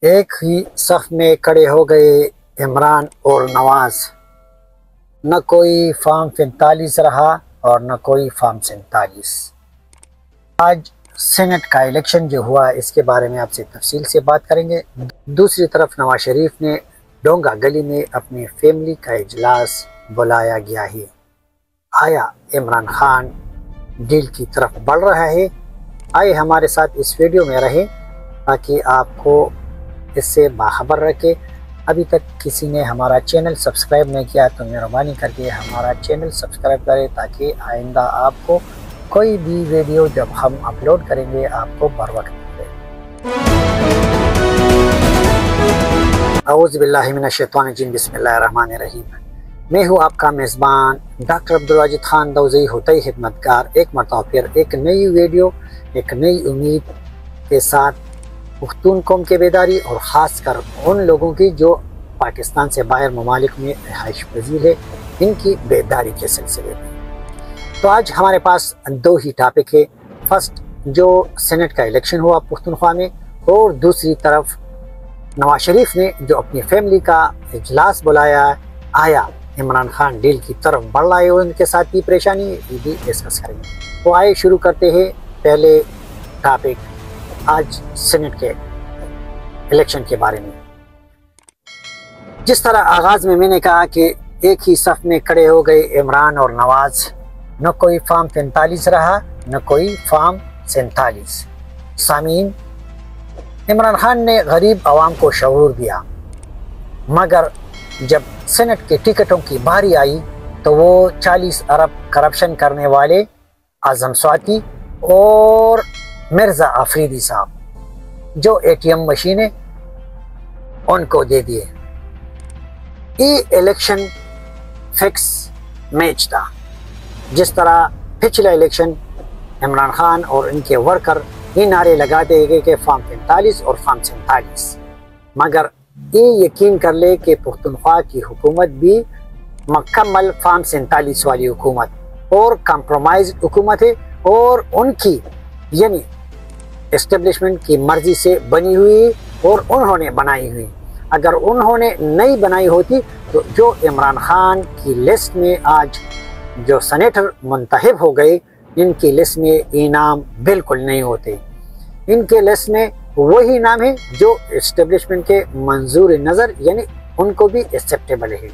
ایک ہی صف میں کھڑے ہو گئے عمران اور نواز، نہ کوئی فارم 45 رہا اور نہ کوئی فارم 47۔ آج سینٹ کا الیکشن جو ہوا اس کے بارے میں آپ سے تفصیل سے بات کریں گے۔ دوسری طرف نواز شریف نے ڈونگا گلی میں اپنی فیملی کا اجلاس بلایا گیا ہے۔ آیا عمران خان ڈیل کی طرف بڑھ رہا ہے؟ آئے ہمارے ساتھ اس ویڈیو میں رہیں تاکہ آپ کو اس سے باخبر رکھے۔ ابھی تک کسی نے ہمارا چینل سبسکرائب نہیں کیا تو مہربانی کر کے ہمارا چینل سبسکرائب کریں تاکہ آئندہ آپ کو کوئی بھی ویڈیو جب ہم اپلوڈ کریں گے آپ کو بر وقت ملے۔ اعوذ باللہ من الشیطان الرجیم، بسم اللہ الرحمن الرحیم۔ میں ہوں آپ کا میزبان ڈاکٹر عبدالواجد خان دوزئی، ہوتا ہی خدمتگار، ایک مرتبہ پھر ایک نئی ویڈیو، ایک نئی امید کے ساتھ پختون قوم کے بیداری اور خاص کر ان لوگوں کی جو پاکستان سے باہر ممالک میں رہائش پذیر ہے، ان کی بیداری کے سلسلے میں۔ تو آج ہمارے پاس دو ہی ٹاپک ہے۔ فرسٹ جو سینٹ کا الیکشن ہوا پختونخوا میں، اور دوسری طرف نواز شریف نے جو اپنی فیملی کا اجلاس بلایا، آیا عمران خان ڈیل کی طرف بڑھ رہا ہے اور ان کے ساتھ کی پریشانی، یہ بھی ڈسکس کریں گے۔ تو آئے شروع کرتے ہیں پہلے ٹاپک آج سینٹ کے الیکشن کے بارے میں۔ جس طرح آغاز میں نے کہا کہ ایک ہی صف میں کھڑے ہو گئے عمران اور نواز، نہ کوئی فارم 45 رہا نہ کوئی فارم 47۔ سامعین، عمران خان نے غریب عوام کو شعور دیا، مگر جب سینٹ کے ٹکٹوں کی باری آئی تو وہ 40 ارب کرپشن کرنے والے اعظم سواتی اور مرزا آفریدی صاحب جو ATM مشینیں ان کو دے دیے۔ یہ الیکشن فکس میچ تھا۔ جس طرح پچھلا الیکشن عمران خان اور ان کے ورکر یہ نعرے لگاتے گئے کہ فارم 45 اور فارم 47، مگر یہ یقین کر لے کہ پختونخوا کی حکومت بھی مکمل فارم 47 والی حکومت اور کمپرومائز حکومت ہے، اور ان کی یعنی اسٹیبلشمنٹ کی مرضی سے بنی ہوئی اور انہوں نے بنائی ہوئی۔ اگر انہوں نے نہیں بنائی ہوتی تو جو عمران خان کی لسٹ میں آج جو سینیٹر منتخب ہو گئے، ان کی لسٹ میں یہ نام بالکل نہیں ہوتے۔ ان کے لسٹ میں وہی نام ہے جو اسٹیبلشمنٹ کے منظور نظر یعنی ان کو بھی ایکسیپٹیبل ہے،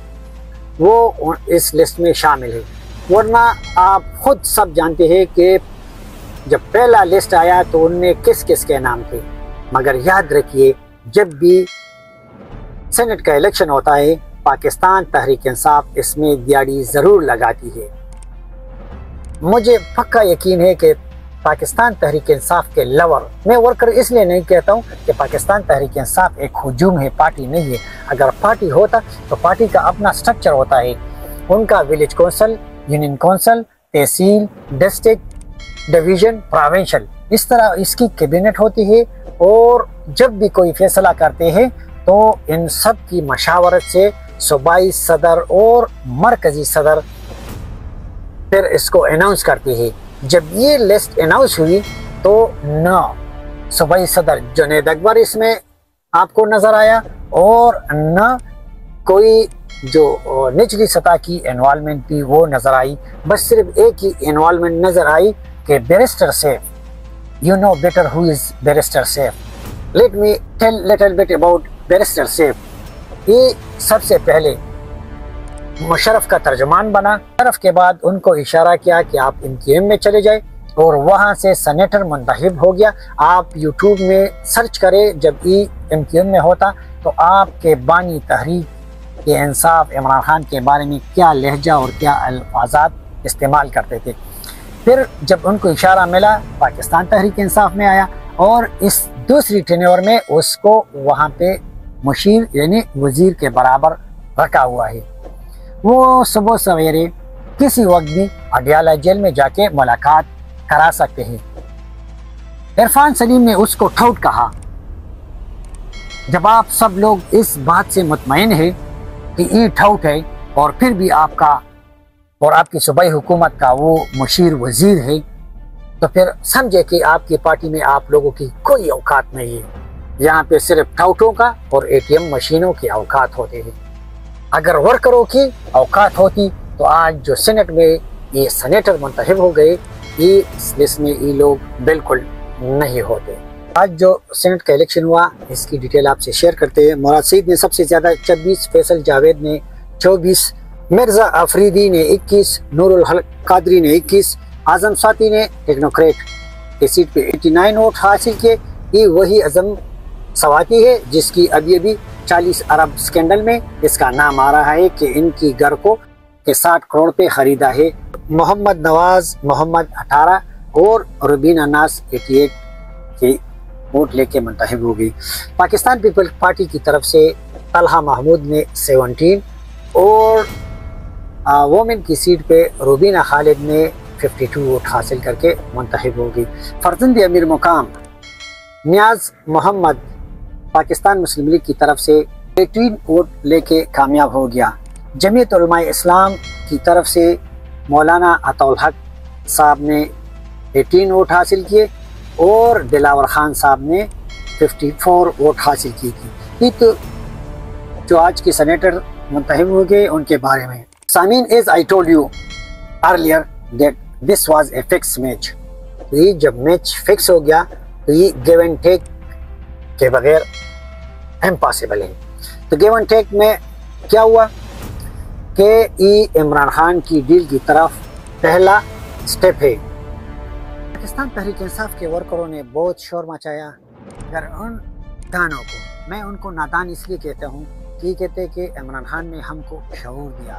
وہ اس لسٹ میں شامل ہے۔ ورنہ آپ خود سب جانتے ہیں کہ جب پہلا لسٹ آیا تو ان میں کس کس کے نام تھے۔ مگر یاد رکھیے، جب بھی سینٹ کا الیکشن ہوتا ہے پاکستان تحریک انصاف اس میں دیاڑی ضرور لگاتی ہے۔ مجھے پکا یقین ہے کہ پاکستان تحریک انصاف کے لور، میں ورکر اس لیے نہیں کہتا ہوں کہ پاکستان تحریک انصاف ایک ہجوم ہے، پارٹی نہیں ہے۔ اگر پارٹی ہوتا تو پارٹی کا اپنا سٹرکچر ہوتا ہے، ان کا ولیج کونسل، یونین کونسل، تحصیل، ڈسٹرکٹ، ڈویژن، پروونشل، اس طرح اس کی کیبنٹ ہوتی ہے، اور جب بھی کوئی فیصلہ کرتے ہیں تو ان سب کی مشاورت سے صوبائی صدر اور مرکزی صدر پھر اس کو اناؤنس کرتے ہیں۔ جب یہ لسٹ اناؤنس ہوئی تو نہ صوبائی صدر جنید اکبر اس میں آپ کو نظر آیا، اور نہ کوئی جو نچلی سطح کی انوالومنٹ تھی وہ نظر آئی، بس صرف ایک ہی انوالومنٹ نظر آئی کہ barrister Saif. You know better who is barrister Saif. Let me tell little bit about barrister Saif. یہ سب سے پہلے مشرف کا ترجمان بنا، مشرف کے بعد ان کو اشارہ کیا کہ آپ MQM میں چلے جائے، اور وہاں سے سینیٹر منتخب ہو گیا۔ آپ یوٹیوب میں سرچ کریں، جب MQM میں ہوتا تو آپ کے بانی تحریک کے انصاف عمران خان کے بارے میں کیا لہجہ اور کیا الفاظات استعمال کرتے تھے۔ پھر جب ان کو اشارہ ملا پاکستان تحریک انصاف میں آیا، اور اس دوسری ٹینیور میں اس کو وہاں پہ مشیر یعنی وزیر کے برابر رکھا ہوا ہے۔ وہ صبح سویرے کسی وقت بھی اڈیالہ جیل میں جا کے ملاقات کرا سکتے ہیں۔ عرفان سلیم نے اس کو ٹھوٹ کہا۔ جب آپ سب لوگ اس بات سے مطمئن ہیں کہ یہ ٹھوٹ ہے، اور پھر بھی آپ کا اور آپ کی صوبائی حکومت کا وہ مشیر وزیر ہے، تو پھر سمجھے کہ آپ کی پارٹی میں آپ لوگوں کی کوئی اوقات نہیں ہے۔ यहाँ पे सिर्फ टाउटों का और ATM मशीनों के औकात होते हैं। अगर वर्करों की औकात होती तो आज जो सेनेट में ये सेनेटर मुंतखब हो गए, ये इसमें ये लोग बिल्कुल नहीं होते। आज जो सेनेट का इलेक्शन हुआ इसकी डिटेल आपसे शेयर करते हैं। मुराद सईद ने सबसे ज़्यादा 26, फैसल जावेद ने 24, मिर्ज़ा अफरीदी ने 21, नूरुल हक कादरी ने 21, आज़म साती ने टेक्नोक्रेट की सीट पे 89 वोट हासिल किए। ये वही आज़म सवाती है जिसकी अभी 40 अरब स्कैंडल में इसका नाम आ रहा है कि इनकी घर को 60 करोड़ पे खरीदा है। मोहम्मद नवाज मोहम्मद 18 और रुबीना नास 88 की वोट लेके मुंतखब हो गई। पाकिस्तान पीपल पार्टी की तरफ से तलहा महमूद ने 17 और वोमेन की सीट पे रुबीना खालिद ने 52 वोट हासिल करके मुंतखब हो गई। फर्जंद अमीर मुकाम नियाज मोहम्मद पाकिस्तान मुस्लिम लीग की तरफ से 18 वोट लेके कामयाब हो गया। जमीयत उलमाए इस्लाम की तरफ से मौलाना अताउल हक साहब ने 18 वोट हासिल किए और दिलावर खान साहब ने 54 वोट हासिल की थी। तो जो आज के सेनेटर मुंतखब हो गए उनके बारे में सामीन, as I told you earlier that this was a fix match. तो ये जब मैच फिक्स हो गया तो ये गिव एंड टेक के बगैर इम्पॉसिबल है। तो गिव एंड टेक में क्या हुआ कि ये इमरान खान की डील की तरफ पहला स्टेप है। पाकिस्तान तहरीक इंसाफ के वर्करों ने बहुत शोर मचाया। अगर उन दानों को, मैं उनको नादान इसलिए कहता हूँ कि कहते कि इमरान खान ने हमको शऊर दिया,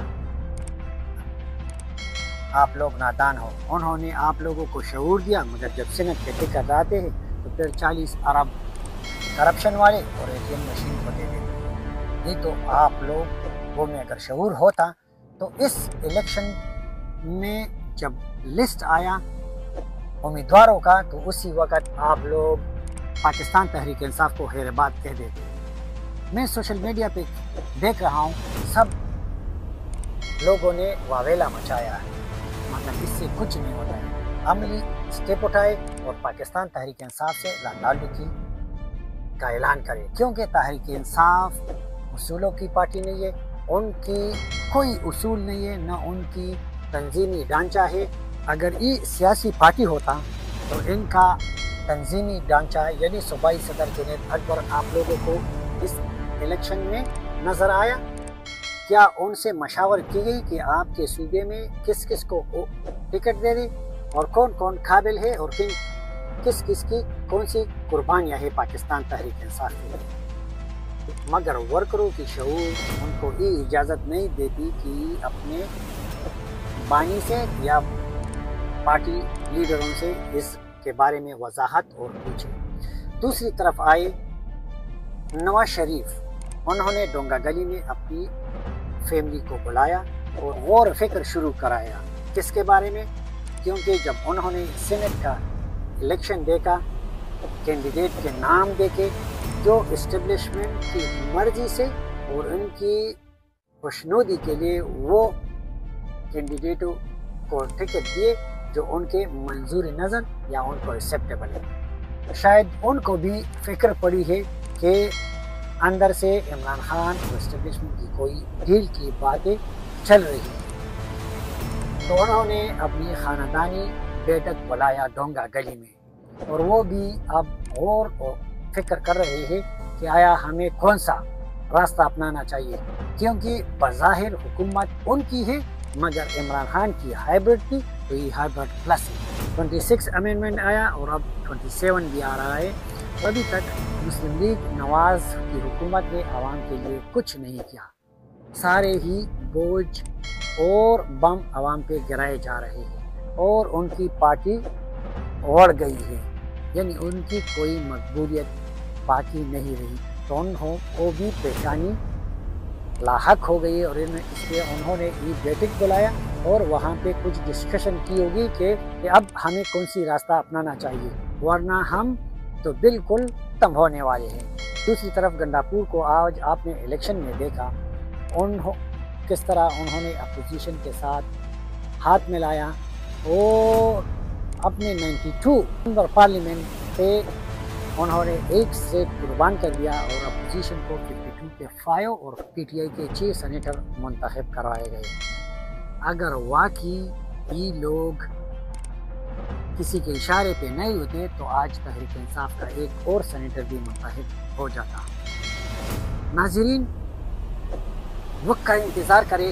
आप लोग नादान हो। उन्होंने आप लोगों को शऊर दिया, मगर जब सेनेट के टिकट आते हैं तो फिर 40 अरब करप्शन वाले और ATM मशीन को दे देते। नहीं तो आप लोग वो में अगर शऊर होता तो इस इलेक्शन में जब लिस्ट आया उम्मीदवारों का तो उसी वक्त आप लोग पाकिस्तान तहरीक इंसाफ को खैरबाद कह देते। मैं सोशल मीडिया पे देख रहा हूँ सब लोगों ने वावेला मचाया है, मतलब इससे कुछ नहीं होता है। अमली स्टेप उठाए और पाकिस्तान तहरीक इंसाफ से लाताल्लुकी का ऐलान करे, क्योंकि तहरीक इंसाफ उसूलों की पार्टी नहीं है, उनकी कोई उसूल नहीं है, न उनकी तंजीमी ढांचा है। अगर ये सियासी पार्टी होता तो इनका तंजीमी ढांचा यानी सूबाई सदर जुनैद अकबर आप लोगों को इस इलेक्शन में नज़र आया? क्या उनसे मशावर की गई कि आपके सूबे में किस किस को टिकट दे दी और कौन कौन काबिल है और किस किस की कौन सी कुर्बानियाँ है पाकिस्तान तहरीक इंसाफ के लिए? मगर वर्करों की शऊर उनको ये इजाज़त नहीं देती कि अपने बानी से या पार्टी लीडरों से इसके बारे में वजाहत और पूछे। दूसरी तरफ आए नवाज शरीफ, उन्होंने डोंगा गली में अपनी फैमिली को बुलाया और गौर फिक्र शुरू कराया। किसके बारे में? क्योंकि जब उन्होंने सेनेट का इलेक्शन देखा, कैंडिडेट के नाम देखे जो इस्टेब्लिशमेंट की मर्जी से और उनकी खुशनुदी के लिए वो कैंडिडेटों को टिकट दिए जो उनके मंजूर नज़र या उनको एक्सेप्टेबल है। शायद उनको भी फिक्र पड़ी है कि अंदर से इमरान खान और इस्टेब्लिशमेंट की कोई डील की बातें चल रही हैं, तो उन्होंने अपनी खानदानी बैठक बुलाया डोंगा गली में और वो भी अब गौर और फिक्र कर रहे हैं कि आया हमें कौन सा रास्ता अपनाना चाहिए, क्योंकि बज़ाहिर हुकूमत उनकी है मगर इमरान खान की हाइब्रिड थी, तो ये हाइब्रिड प्लस है। 26 अमेंडमेंट आया और अब 27 भी आ रहा है। अभी तक मुस्लिम लीग नवाज की हुकूमत ने आवाम के लिए कुछ नहीं किया, सारे ही बोझ और बम आवाम पे गिराए जा रहे हैं और उनकी पार्टी उड़ गई है, यानी उनकी कोई मकबूलियत बाकी नहीं रही, तो उनको भी परेशानी लाहक हो गई और इसलिए उन्होंने ये बैठक बुलाया और वहाँ पे कुछ डिस्कशन की होगी कि अब हमें कौन सी रास्ता अपनाना चाहिए, वरना हम तो बिल्कुल तंग होने वाले हैं। दूसरी तरफ गंडापुर को आज आपने इलेक्शन में देखा किस तरह उन्होंने अपोजिशन के साथ हाथ मिलाया और अपने 92 मेंबर पार्लियामेंट पे उन्होंने एक सीट कुर्बान कर दिया और अपोजिशन को 52 के 5 और PTI के 6 सेनेटर मुंतखब करवाए गए। अगर वाकई ये लोग किसी के इशारे पे नहीं होते तो आज तहरीक इंसाफ का एक और सेनेटर भी मुंतखब हो जाता। नाज़रीन, वक्त का इंतज़ार करें,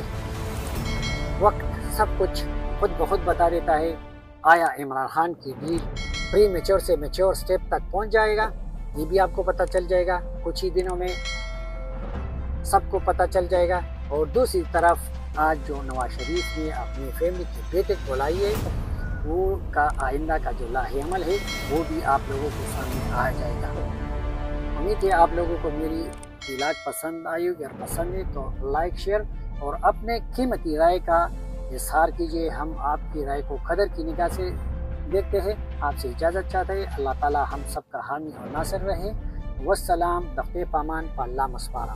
वक्त सब कुछ खुद ब खुद बता देता है। आया इमरान खान की डील प्री मेच्योर से मेच्योर स्टेप तक पहुंच जाएगा, ये भी आपको पता चल जाएगा, कुछ ही दिनों में सबको पता चल जाएगा। और दूसरी तरफ आज जो नवाज शरीफ ने अपनी फैमिली के बेटे को लाई है, वो का आइंदा का जो लाहेअमल है वो भी आप लोगों के सामने आ जाएगा। उम्मीद है आप लोगों को मेरी इलाज पसंद आई होगी। अगर पसंद है तो लाइक शेयर और अपने कीमती राय का इजहार कीजिए। हम आपकी राय को कदर की निगाह से देखते हैं। आपसे इजाज़त चाहते हैं। अल्लाह ताला हम सब का हामी और नासिर रहे। वस्सलाम, दफ़्ते पामान, पल्ला मस्पारा।